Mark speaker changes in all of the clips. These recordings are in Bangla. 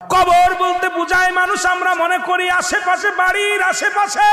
Speaker 1: কবর বলতে বোঝায় মানুষ আমরা মনে করি আশেপাশে বাড়ির আশেপাশে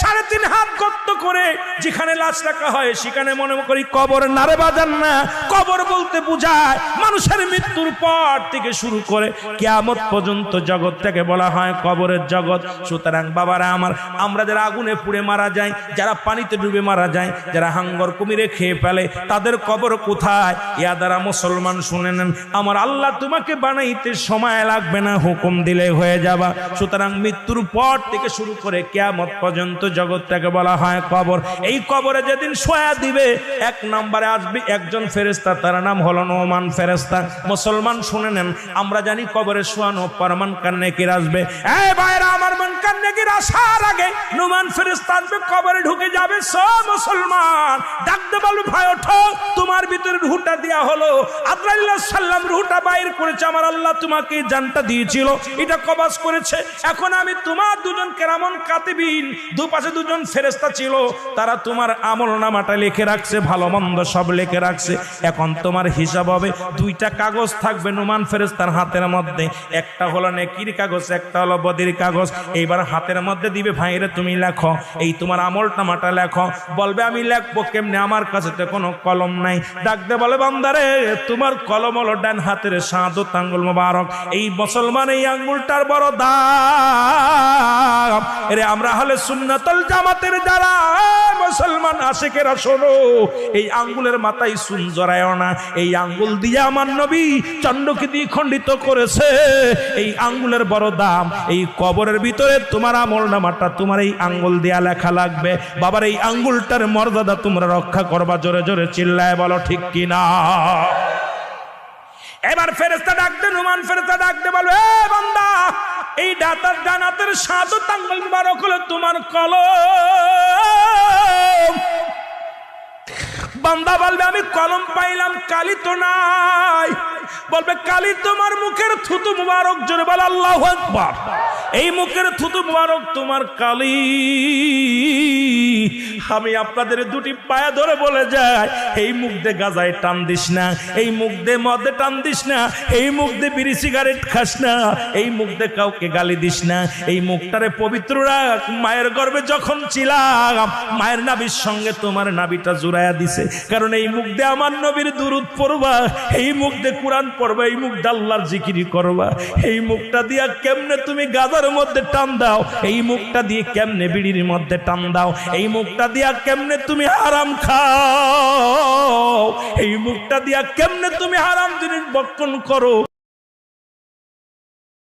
Speaker 1: 3.5 হাত গর্ত করে যেখানে লাশ রাখা হয় সেখানে মনে করি কবর, নারে বাজান না। কবর বলতে বোঝায় মানুষের মৃত্যুর পর থেকে শুরু করে কিয়ামত পর্যন্ত জগৎটাকে বলা হয় কবরের জগৎ। সুতরাং বাবারা আমার, আমরা যারা আগুনে পুড়ে মারা যায়, যারা পানিতে ডুবে মারা যায়, যারা হাঙ্গর কুমিরে খেয়ে ফেলে, তাদের কবর কোথায়? ইয়া দ্বারা মুসলমান শুনে নেন, আমার আল্লাহ তোমাকে বানাইতে সময় লাগবে না, হুকুম দিলে হয়ে যাবা। সুতরাং মৃত্যুর পর থেকে শুরু করে কিয়ামত পর্যন্ত জগৎটাকে বলা হয় কবর। এই কবরে যেদিন শোয়া দিবে, 1 নম্বরে আসবে একজন ফেরেশতা, তার নাম হলো নোমান ফেরেশতা। মুসলমান শুনে নেন, আমরা জানি কবরে শোয়ানো পর মুনকার নেকির আসবে। এই ভাইরা আমার, মুনকার নেকির আসার আগে নোমান ফেরেশতা আসবে, কবরে ঢুকে যাবে। সব মুসলমান ডাকতে বলবে, ভাই ওঠো, তোমার ভিতরে রূহটা দেয়া হলো। আজরাইল সাল্লাম রূহটা বাইর করেছে, আমার আল্লাহ তোমাকে জানটা দিয়েছিল, এটা কবজ করেছে। এখন আমি তোমার দুজন কেরামন কাতিবিন, দুপাশে দুজন ফেরেশতা ছিল, তারা তোমার আমলনামাটা লিখে রাখছে, ভালো মন্দ সব লিখে রাখছে। এখন তোমার হিসাব হবে, 2টা কাগজ থাকবে নোমান ফেরেশতার হাতের মধ্যে, একটা হলো নেকির কাগজ, একটা হলো বদির কাগজ। এইবার হাতের মধ্যে দিবে, ভাইরে তুমি লেখো, এই তোমার আমলনামাটা লেখো। বলবে আমি লিখবো কেমনে, আমার কাছে তো কোনো কলম নাই। ডাকতে বলে, বান্দারে তোমার কলম হলো ডান হাতের শাহাদত আঙ্গুল মোবারক। এই মুসলমান এই আঙ্গুলটার বড় দাম। এরে আমরা হলে সুন্নাতুল জামাতের যারা মুসলমান আশিকেরা, শোনো, এই আঙ্গুলের মাথায় চুন জড়ায়ও না। এই আঙ্গুল দিয়ে আমার নবী চন্দ্রকে দিয়ে খণ্ডিত করেছে। এই আঙ্গুলের বড় দাম। এই কবরের ভিতরে তোমার আমলনামাটা তোমার এই আঙ্গুল দিয়া লেখা লাগবে। বাবার এই আঙ্গুলটার মর্যাদা তোমরা রক্ষা করবা। জোরে জোরে চিল্লায় বলো ঠিক কিনা। এবার ফেরেশতা ডাকতে, নোমান ফেরেশতা ডাকতে বলবে, এ বান্দা, এই ডানাতের শাহাদত আঙ্গুল মুবারক হলো তোমার কলম। বান্দা বলবে, আমি কলম পাইলাম, কালি তো নাই। বলবে, কালি তোমার মুখের থুতু মুবারক। জোরে বল আল্লাহু আকবার। এই মুখের থুতু মুবারক তোমার কালি। আমি আপনাদের 2টি পায়ে ধরে বলে যাই, এই মুখ দিয়ে গাজায় টান দিস না, এই মুখ দিয়ে মদে টান দিস না, এই মুখ দিয়ে বিড়ি সিগারেট খাস না, এই মুখ দিয়ে কাউকে গালি দিস না। এই মুখটারে পবিত্র রাখ। মায়ের গর্ভে যখন ছিলাম, মায়ের নাভির সঙ্গে তোমার নাভিটা জুড়াইয়া দিছে, কারণ এই মুখ দিয়ে আমার নবীর দুরূদ পড়বা, এই মুখ দিয়ে কোরআন পড়বা, এই মুখ দিয়ে আল্লাহর জিকির করবা। এই মুখটা দিয়া কেমনে তুমি গাজার মধ্যে টান দাও, এই মুখটা দিয়ে কেমনে বিড়ির মধ্যে টান দাও, এই মুখটা দিয়া কেমনে তুমি হারাম খাও, এই মুখটা দিয়া কেমনে তুমি হারাম জিনিস ভক্ষণ করো।